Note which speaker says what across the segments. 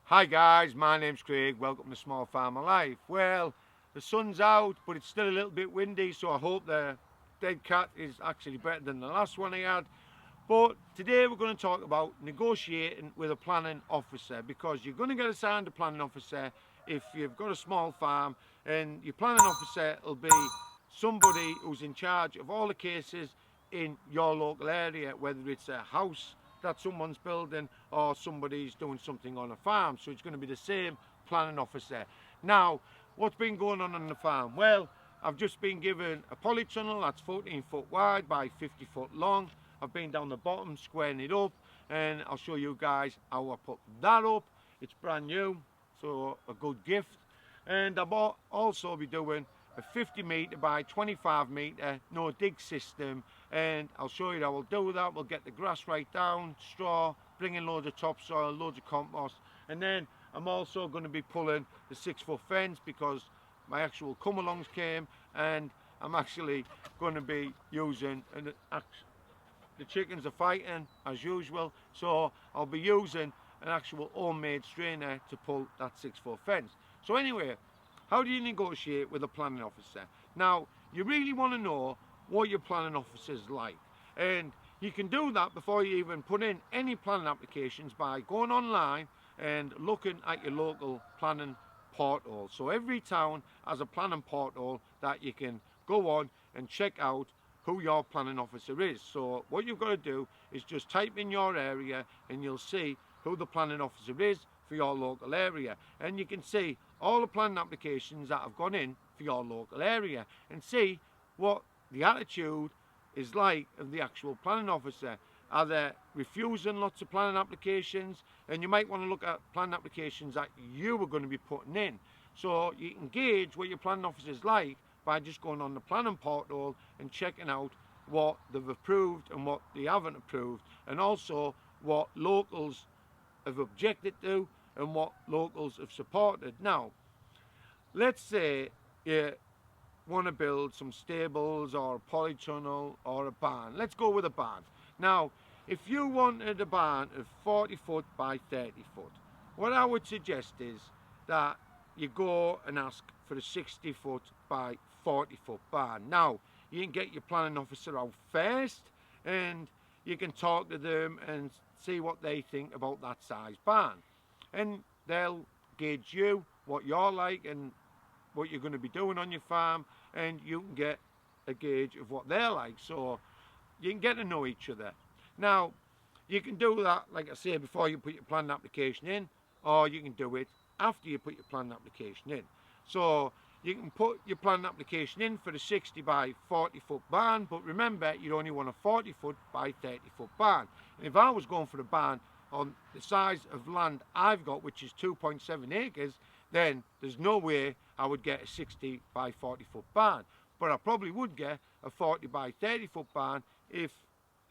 Speaker 1: Hi guys, my name's Craig, welcome to Small Farmer Life. Well, the sun's out, but it's still a little bit windy, so I hope the dead cat is actually better than the last one I had. But today we're going to talk about negotiating with a planning officer, because you're going to get assigned a planning officer if you've got a small farm, and your planning officer will be somebody who's in charge of all the cases in your local area, whether it's a house that someone's building or somebody's doing something on a farm. So it's going to be the same planning officer. Now, what's been going on the farm? Well, I've just been given a polytunnel that's 14 foot wide by 50 foot long. I've been down the bottom squaring it up, and I'll show you guys how I put that up. It's brand new, so a good gift. And I'll also be doing a 50 metre by 25 metre no dig system, and I'll show you how we'll do that. We'll get the grass right down, straw, bring in loads of topsoil, loads of compost, and then I'm also going to be pulling the 6 foot fence because my actual come-alongs came, and I'm actually going to be using the chickens are fighting as usual, so I'll be using an actual homemade strainer to pull that 6 foot fence. So anyway, how do you negotiate with a planning officer? Now, you really want to know what your planning officer's like, and you can do that before you even put in any planning applications by going online and looking at your local planning portal. So every town has a planning portal that you can go on and check out who your planning officer is. So what you've got to do is just type in your area and you'll see who the planning officer is for your local area, and you can see all the planning applications that have gone in for your local area and see what the attitude is like of the actual planning officer. Are they refusing lots of planning applications? And you might want to look at planning applications that you were going to be putting in, so you can gauge what your planning officer is like by just going on the planning portal and checking out what they've approved and what they haven't approved, and also what locals have objected to and what locals have supported. Now, let's say you want to build some stables or a polytunnel or a barn. Let's go with a barn. Now, if you wanted a barn of 40 foot by 30 foot, what I would suggest is that you go and ask for a 60 foot by 40 foot barn. Now, you can get your planning officer out first and you can talk to them and see what they think about that size barn, and they'll gauge you, what you're like and what you're going to be doing on your farm, and you can get a gauge of what they're like, so you can get to know each other. Now, you can do that, like I say, before you put your planning application in, or you can do it after you put your planning application in. So you can put your planning application in for the 60 by 40 foot barn, but remember, you only want a 40 foot by 30 foot barn. And if I was going for a barn on the size of land I've got, which is 2.7 acres, then there's no way I would get a 60 by 40 foot barn. But I probably would get a 40 by 30 foot barn if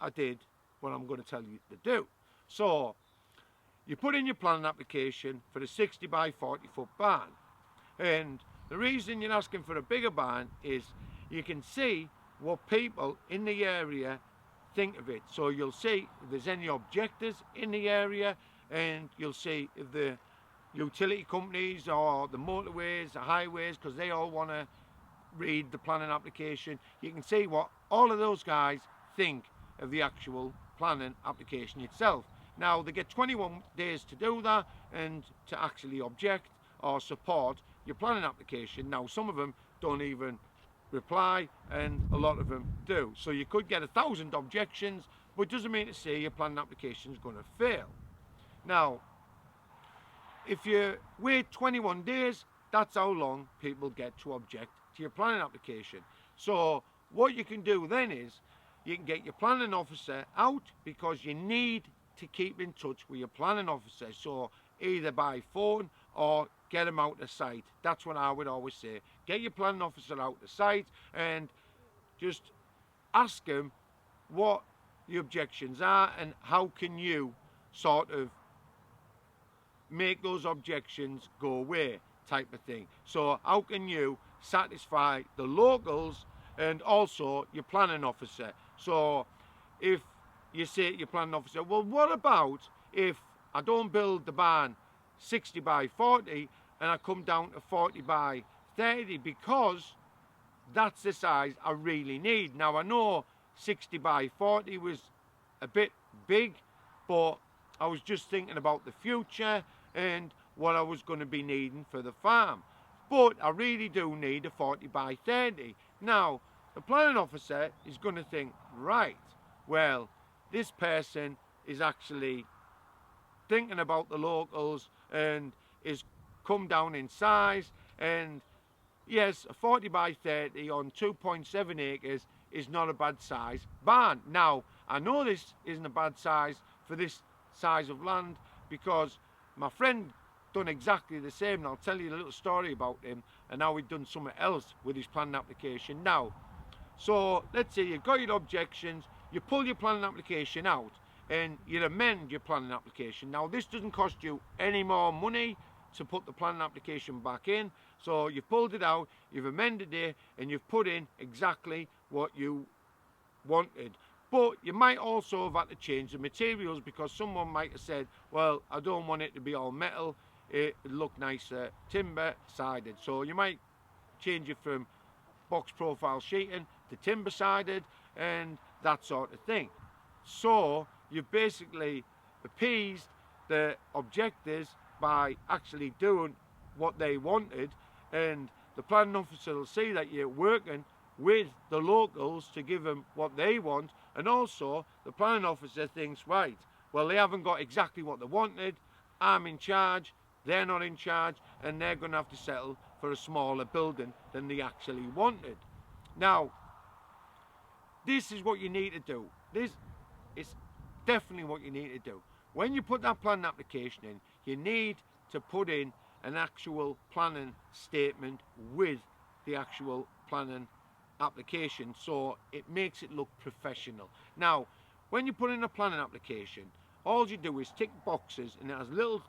Speaker 1: I did what I'm going to tell you to do. So you put in your planning application for the 60 by 40 foot barn, and the reason you're asking for a bigger barn is you can see what people in the area think of it. So you'll see if there's any objectors in the area, and you'll see if the utility companies or the motorways, the highways, because they all want to read the planning application. You can see what all of those guys think of the actual planning application itself. Now, they get 21 days to do that and to actually object or support your planning application. Now, some of them don't even reply and a lot of them do. So you could get 1,000 objections, but it doesn't mean to say your planning application is going to fail. Now, if you wait 21 days, that's how long people get to object to your planning application. So what you can do then is you can get your planning officer out, because you need to keep in touch with your planning officer. So either by phone or get them out of site. That's what I would always say. Get your planning officer out of site and just ask them what the objections are and how can you sort of make those objections go away, type of thing. So how can you satisfy the locals and also your planning officer? So if you say to your planning officer, well, what about if I don't build the barn 60 by 40 and I come down to 40 by 30 because that's the size I really need. Now I know 60 by 40 was a bit big, but I was just thinking about the future and what I was going to be needing for the farm. But I really do need a 40 by 30. Now, the planning officer is going to think, right, well, this person is actually thinking about the locals and is come down in size, and yes, a 40 by 30 on 2.7 acres is not a bad size barn. Now, I know this isn't a bad size for this size of land because my friend done exactly the same, and I'll tell you a little story about him and how he'd done something else with his planning application. Now, so let's say you've got your objections, you pull your planning application out and you amend your planning application. Now, this doesn't cost you any more money to put the planning application back in. So you've pulled it out, you've amended it, and you've put in exactly what you wanted. But you might also have had to change the materials because someone might have said, well, I don't want it to be all metal, it look nicer timber sided. So you might change it from box profile sheeting to timber sided and that sort of thing. So you've basically appeased the objectors by actually doing what they wanted, and the planning officer will see that you're working with the locals to give them what they want, and also the planning officer thinks, right, well, they haven't got exactly what they wanted, I'm in charge, they're not in charge, and they're going to have to settle for a smaller building than they actually wanted. Now, this is what you need to do. This is definitely what you need to do. When you put that planning application in, you need to put in an actual planning statement with the actual planning application, so it makes it look professional. Now, when you put in a planning application, all you do is tick boxes, and it has little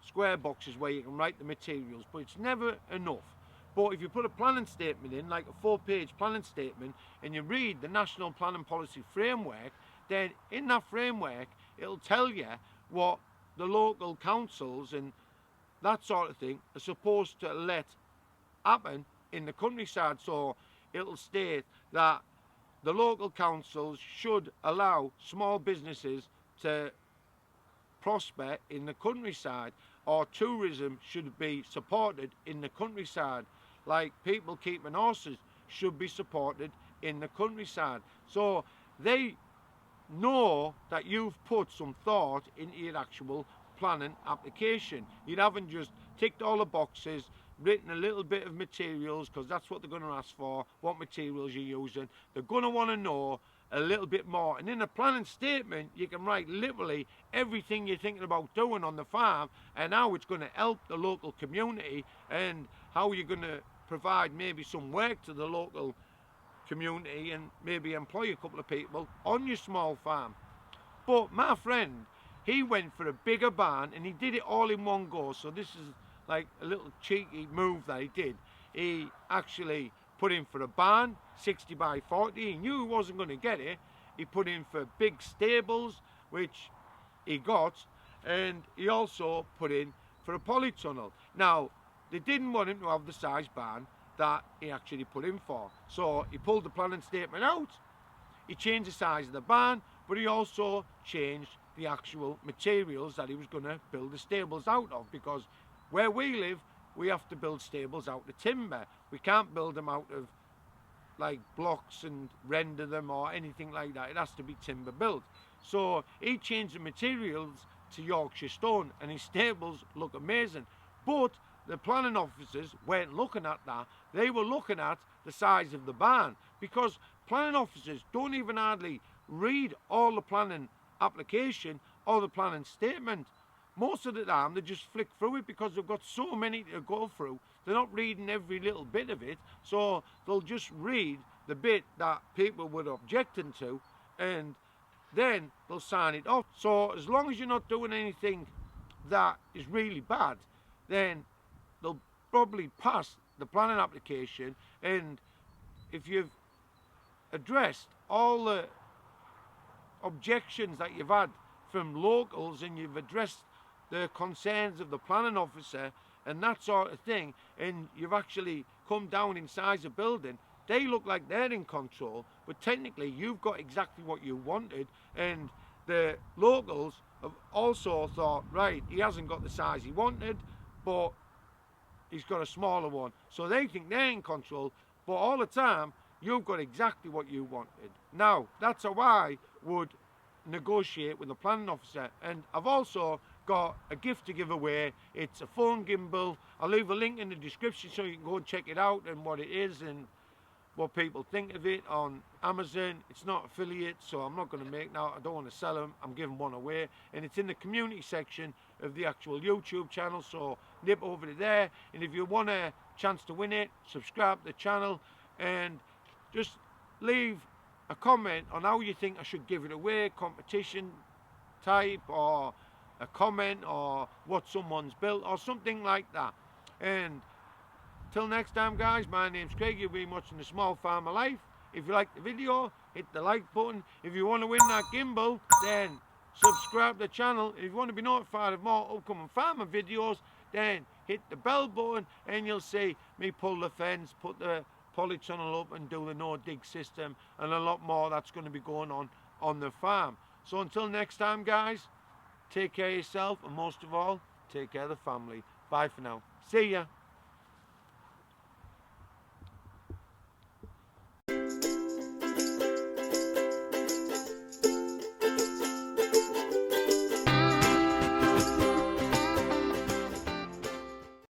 Speaker 1: square boxes where you can write the materials, but it's never enough. But if you put a planning statement in, like a 4-page planning statement, and you read the National Planning Policy Framework, then in that framework it'll tell you what the local councils and that sort of thing are supposed to let happen in the countryside. So it'll state that the local councils should allow small businesses to prosper in the countryside, or tourism should be supported in the countryside, like people keeping horses should be supported in the countryside. So they know that you've put some thought into your actual planning application. You haven't just ticked all the boxes, written a little bit of materials, because that's what they're going to ask for, what materials you're using. They're going to want to know a little bit more, and in a planning statement you can write literally everything you're thinking about doing on the farm and how it's going to help the local community and how you're going to provide maybe some work to the local community and maybe employ a couple of people on your small farm. But my friend, he went for a bigger barn and he did it all in one go. So this is like a little cheeky move that he did. He actually put in for a barn, 60 by 40. He knew he wasn't going to get it. He put in for big stables, which he got, and he also put in for a polytunnel. Now, they didn't want him to have the size barn that he actually put in for. So he pulled the planning statement out, he changed the size of the barn, but he also changed the actual materials that he was going to build the stables out of, because where we live, we have to build stables out of timber. We can't build them out of like blocks and render them or anything like that. It has to be timber built. So he changed the materials to Yorkshire stone and his stables look amazing. But the planning officers weren't looking at that. They were looking at the size of the barn, because planning officers don't even hardly read all the planning application or the planning statement. Most of the time they just flick through it because they've got so many to go through. They're not reading every little bit of it, so they'll just read the bit that people were objecting to and then they'll sign it off. So as long as you're not doing anything that is really bad, then they'll probably pass the planning application. And if you've addressed all the objections that you've had from locals and you've addressed the concerns of the planning officer and that sort of thing, and you've actually come down in size of building, they look like they're in control, but technically you've got exactly what you wanted, and the locals have also thought, right, he hasn't got the size he wanted, but he's got a smaller one. So they think they're in control, but all the time, you've got exactly what you wanted. Now, that's how I would negotiate with the planning officer. And I've also got a gift to give away. It's a phone gimbal. I'll leave a link in the description so you can go and check it out and what it is and what people think of it on Amazon. It's not affiliate, so I'm not going to make now. I don't want to sell them. I'm giving one away, and it's in the community section of the actual YouTube channel, so nip over to there. And if you want a chance to win it, subscribe to the channel and just leave a comment on how you think I should give it away, competition type, or a comment, or what someone's built, or something like that. And till next time, guys, my name's Craig. You've been watching The Small Farmer Life. If you like the video, hit the like button. If you want to win that gimbal, then subscribe to the channel. If you want to be notified of more upcoming farmer videos, then hit the bell button and you'll see me pull the fence, put the polytunnel up and do the no-dig system, and a lot more that's going to be going on the farm. So until next time, guys, take care of yourself, and most of all, take care of the family. Bye for now. See ya.